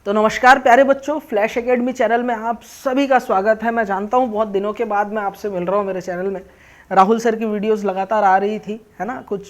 तो नमस्कार प्यारे बच्चों, फ्लैश एकेडमी चैनल में आप सभी का स्वागत है। मैं जानता हूँ बहुत दिनों के बाद मैं आपसे मिल रहा हूँ मेरे चैनल में। राहुल सर की वीडियोस लगातार आ रही थी, है ना। कुछ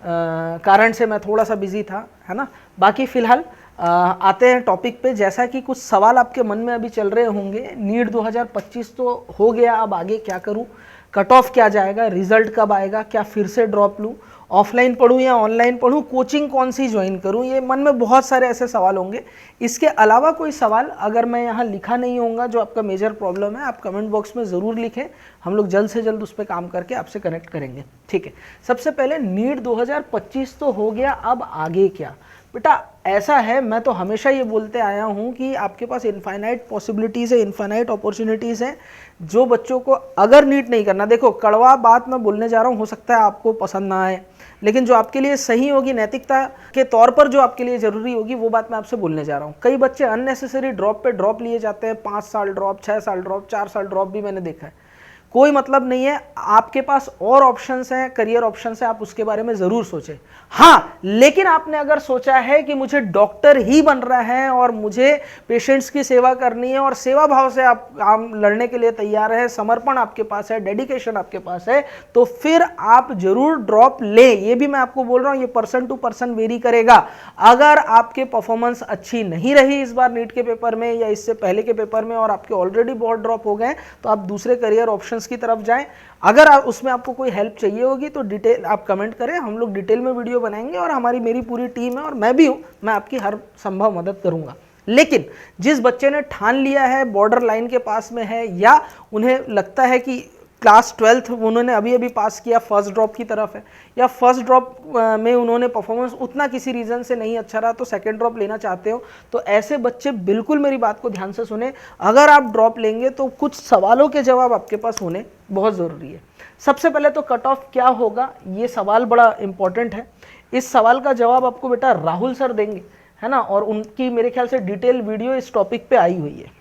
कारण से मैं थोड़ा सा बिजी था, है ना। बाकी फ़िलहाल आते हैं टॉपिक पे। जैसा कि कुछ सवाल आपके मन में अभी चल रहे होंगे, नीट 2025 तो हो गया, अब आगे क्या करूँ, कट ऑफ क्या जाएगा, रिजल्ट कब आएगा, क्या फिर से ड्रॉप लूँ, ऑफलाइन पढ़ूँ या ऑनलाइन पढ़ूँ, कोचिंग कौन सी ज्वाइन करूँ, ये मन में बहुत सारे ऐसे सवाल होंगे। इसके अलावा कोई सवाल अगर मैं यहाँ लिखा नहीं होगा जो आपका मेजर प्रॉब्लम है, आप कमेंट बॉक्स में ज़रूर लिखें, हम लोग जल्द से जल्द उस पर काम करके आपसे कनेक्ट करेंगे, ठीक है। सबसे पहले नीट 2025 तो हो गया, अब आगे क्या। बेटा ऐसा है, मैं तो हमेशा ये बोलते आया हूँ कि आपके पास इनफाइनाइट पॉसिबिलिटीज़ है, इनफाइनाइट अपॉर्चुनिटीज़ हैं। जो बच्चों को अगर नीट नहीं करना, देखो कड़वा बात मैं बोलने जा रहा हूँ, हो सकता है आपको पसंद ना आए, लेकिन जो आपके लिए सही होगी, नैतिकता के तौर पर जो आपके लिए ज़रूरी होगी, वो बात मैं आपसे बोलने जा रहा हूँ। कई बच्चे अननेसेसरी ड्रॉप पे ड्रॉप लिए जाते हैं, 5 साल ड्रॉप, 6 साल ड्रॉप, 4 साल ड्रॉप भी मैंने देखा है। कोई मतलब नहीं है, आपके पास और ऑप्शंस हैं, करियर ऑप्शंस हैं, आप उसके बारे में ज़रूर सोचें। हाँ, लेकिन आपने अगर सोचा है कि मुझे डॉक्टर ही बन रहा है और मुझे पेशेंट्स की सेवा करनी है और सेवा भाव से आप लड़ने के लिए तैयार है, समर्पण आपके पास है, डेडिकेशन आपके पास है, तो फिर आप जरूर ड्रॉप लें। ये भी मैं आपको बोल रहा हूँ, ये पर्सन टू पर्सन वेरी करेगा। अगर आपके परफॉर्मेंस अच्छी नहीं रही इस बार नीट के पेपर में या इससे पहले के पेपर में और आपके ऑलरेडी बहुत ड्रॉप हो गए, तो आप दूसरे करियर ऑप्शन की तरफ जाएं। अगर उसमें आपको कोई हेल्प चाहिए होगी तो डिटेल आप कमेंट करें, हम लोग डिटेल में वीडियो बनाएंगे और मेरी पूरी टीम है और मैं भी हूं, मैं आपकी हर संभव मदद करूंगा। लेकिन जिस बच्चे ने ठान लिया है, बॉर्डर लाइन के पास में है, या उन्हें लगता है कि क्लास 12th उन्होंने अभी अभी पास किया, फर्स्ट ड्रॉप की तरफ है, या फर्स्ट ड्रॉप में उन्होंने परफॉर्मेंस उतना किसी रीज़न से नहीं अच्छा रहा तो सेकंड ड्रॉप लेना चाहते हो, तो ऐसे बच्चे बिल्कुल मेरी बात को ध्यान से सुने। अगर आप ड्रॉप लेंगे तो कुछ सवालों के जवाब आपके पास होने बहुत ज़रूरी है। सबसे पहले तो कट ऑफ क्या होगा, ये सवाल बड़ा इंपॉर्टेंट है। इस सवाल का जवाब आपको बेटा राहुल सर देंगे, है ना, और उनकी मेरे ख्याल से डिटेल वीडियो इस टॉपिक पे आई हुई है।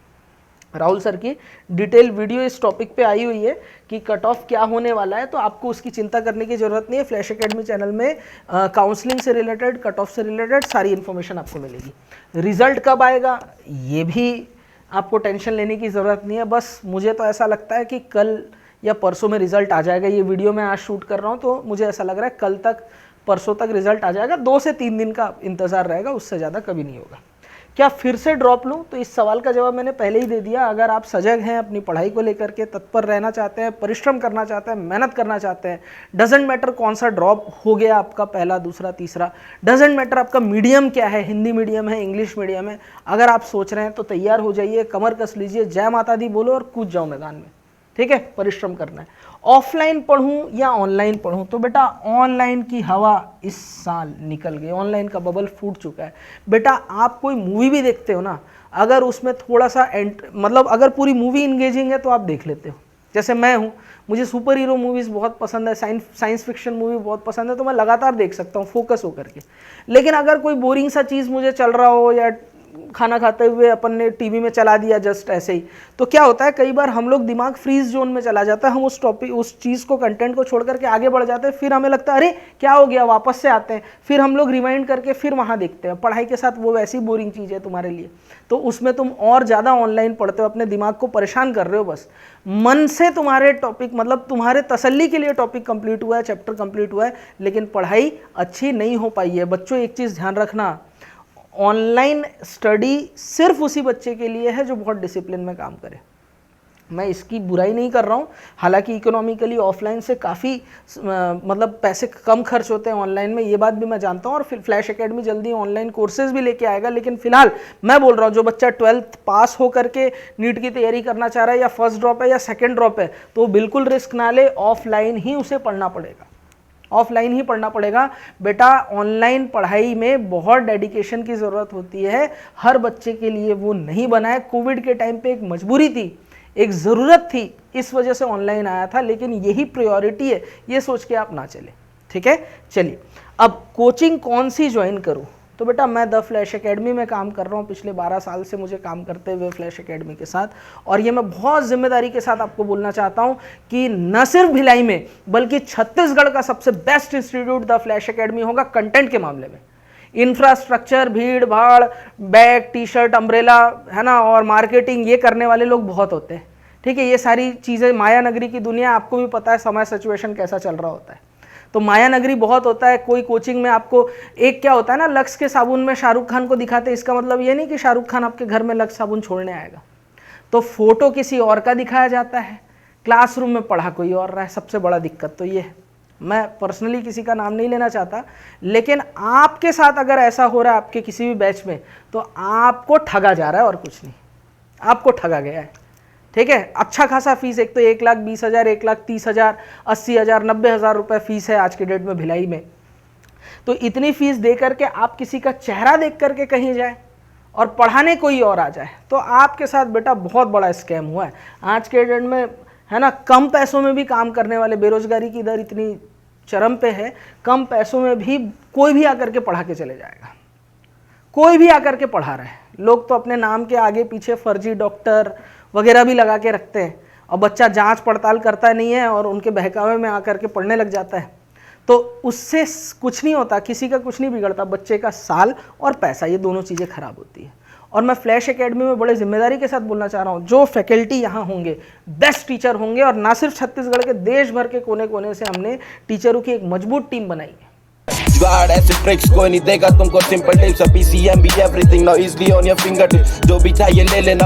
राहुल सर की डिटेल वीडियो इस टॉपिक पे आई हुई है कि कट ऑफ क्या होने वाला है, तो आपको उसकी चिंता करने की ज़रूरत नहीं है। फ्लैश एकेडमी चैनल में काउंसलिंग से रिलेटेड, कट ऑफ से रिलेटेड सारी इन्फॉर्मेशन आपको मिलेगी। रिजल्ट कब आएगा ये भी आपको टेंशन लेने की ज़रूरत नहीं है। बस मुझे तो ऐसा लगता है कि कल या परसों में रिजल्ट आ जाएगा। ये वीडियो मैं आज शूट कर रहा हूँ तो मुझे ऐसा लग रहा है कल तक, परसों तक रिजल्ट आ जाएगा। 2 से 3 दिन का इंतज़ार रहेगा, उससे ज़्यादा कभी नहीं होगा। क्या फिर से ड्रॉप लूँ, तो इस सवाल का जवाब मैंने पहले ही दे दिया। अगर आप सजग हैं, अपनी पढ़ाई को लेकर के तत्पर रहना चाहते हैं, परिश्रम करना चाहते हैं, मेहनत करना चाहते हैं, डजेंट मैटर कौन सा ड्रॉप हो गया आपका, पहला, दूसरा, तीसरा, डजेंट मैटर आपका मीडियम क्या है, हिंदी मीडियम है, इंग्लिश मीडियम है, अगर आप सोच रहे हैं तो तैयार हो जाइए, कमर कस लीजिए, जय माता दी बोलो और कूद जाओ मैदान में, ठीक है। परिश्रम करना है। ऑफलाइन पढ़ूं या ऑनलाइन पढ़ूं, तो बेटा ऑनलाइन की हवा इस साल निकल गई, ऑनलाइन का बबल फूट चुका है। बेटा आप कोई मूवी भी देखते हो ना, अगर उसमें थोड़ा सा मतलब अगर पूरी मूवी इंगेजिंग है तो आप देख लेते हो। जैसे मैं हूँ, मुझे सुपर हीरो मूवीज़ बहुत पसंद है, साइंस फिक्शन मूवी बहुत पसंद है, तो मैं लगातार देख सकता हूँ फोकस होकर के। लेकिन अगर कोई बोरिंग सा चीज़ मुझे चल रहा हो या खाना खाते हुए अपन ने टीवी में चला दिया जस्ट ऐसे ही, तो क्या होता है, कई बार हम लोग दिमाग फ्रीज जोन में चला जाता है, हम उस टॉपिक, उस चीज़ को, कंटेंट को छोड़ करके आगे बढ़ जाते हैं, फिर हमें लगता है अरे क्या हो गया, वापस से आते हैं, फिर हम लोग रिवाइंड करके फिर वहाँ देखते हैं। पढ़ाई के साथ वो वैसी बोरिंग चीज़ है तुम्हारे लिए, तो उसमें तुम और ज़्यादा ऑनलाइन पढ़ते हो, अपने दिमाग को परेशान कर रहे हो। बस मन से तुम्हारे टॉपिक, मतलब तुम्हारे तसल्ली के लिए टॉपिक कंप्लीट हुआ है, चैप्टर कंप्लीट हुआ है, लेकिन पढ़ाई अच्छी नहीं हो पाई है। बच्चों एक चीज़ ध्यान रखना, ऑनलाइन स्टडी सिर्फ उसी बच्चे के लिए है जो बहुत डिसिप्लिन में काम करे। मैं इसकी बुराई नहीं कर रहा हूँ, हालांकि इकोनॉमिकली ऑफलाइन से काफ़ी मतलब पैसे कम खर्च होते हैं ऑनलाइन में, ये बात भी मैं जानता हूँ, और फिर फ्लैश एकेडमी जल्दी ऑनलाइन कोर्सेज भी लेके आएगा। लेकिन फिलहाल मैं बोल रहा हूँ, जो बच्चा 12th पास हो करके नीट की तैयारी करना चाह रहा है, या फर्स्ट ड्रॉप है या सेकेंड ड्रॉप है, तो बिल्कुल रिस्क ना ले, ऑफलाइन ही उसे पढ़ना पड़ेगा, ऑफलाइन ही पढ़ना पड़ेगा। बेटा ऑनलाइन पढ़ाई में बहुत डेडिकेशन की ज़रूरत होती है, हर बच्चे के लिए वो नहीं बना है। कोविड के टाइम पे एक मजबूरी थी, एक ज़रूरत थी, इस वजह से ऑनलाइन आया था, लेकिन यही प्रायोरिटी है, ये सोच के आप ना चले, ठीक है। चलिए, अब कोचिंग कौन सी ज्वाइन करूँ, तो बेटा मैं द फ्लैश एकेडमी में काम कर रहा हूँ, पिछले 12 साल से मुझे काम करते हुए फ्लैश एकेडमी के साथ, और ये मैं बहुत जिम्मेदारी के साथ आपको बोलना चाहता हूँ कि न सिर्फ भिलाई में बल्कि छत्तीसगढ़ का सबसे best institute the flash academy होगा कंटेंट के मामले में। इंफ्रास्ट्रक्चर, भीड़ भाड़, बैग, टी शर्ट, अम्ब्रेला, है ना, और मार्केटिंग, ये करने वाले लोग बहुत होते हैं। ठीक है, ये सारी चीज़ें माया नगरी की दुनिया, आपको भी पता है समय सिचुएशन कैसा चल रहा होता है, तो माया नगरी बहुत होता है। कोई कोचिंग में आपको एक क्या होता है ना, लक्स के साबुन में शाहरुख खान को दिखाते, इसका मतलब ये नहीं कि शाहरुख खान आपके घर में लक्स साबुन छोड़ने आएगा। तो फोटो किसी और का दिखाया जाता है, क्लासरूम में पढ़ा कोई और रहा है। सबसे बड़ा दिक्कत तो ये है। मैं पर्सनली किसी का नाम नहीं लेना चाहता, लेकिन आपके साथ अगर ऐसा हो रहा है आपके किसी भी बैच में, तो आपको ठगा जा रहा है और कुछ नहीं, आपको ठगा गया है। ठीक है, अच्छा खासा फीस, एक तो 1,20,000, 1,30,000, 80,000, 90,000 रुपये फीस है आज के डेट में भिलाई में। तो इतनी फीस दे करके आप किसी का चेहरा देख करके कहीं जाए और पढ़ाने कोई और आ जाए, तो आपके साथ बेटा बहुत बड़ा स्कैम हुआ है आज के डेट में, है ना। कम पैसों में भी काम करने वाले, बेरोजगारी की दर इतनी चरम पे है, कम पैसों में भी कोई भी आकर के पढ़ा के चले जाएगा, कोई भी आकर के पढ़ा रहा है। लोग तो अपने नाम के आगे पीछे फर्जी डॉक्टर वगैरह भी लगा के रखते हैं, और बच्चा जांच पड़ताल करता नहीं है और उनके बहकावे में आकर के पढ़ने लग जाता है। तो उससे कुछ नहीं होता, किसी का कुछ नहीं बिगड़ता, बच्चे का साल और पैसा, ये दोनों चीज़ें खराब होती है। और मैं फ्लैश एकेडमी में बड़े जिम्मेदारी के साथ बोलना चाह रहा हूँ, जो फैकल्टी यहाँ होंगे बेस्ट टीचर होंगे, और ना सिर्फ छत्तीसगढ़ के, देश भर के कोने कोने से हमने टीचरों की एक मजबूत टीम बनाई है। जुगाड़ ऐसे ट्रिक्स कोई नहीं देगा तुमको, simple tips, PCMB everything now easily on your finger tips, जो भी चाहिए ले लेना।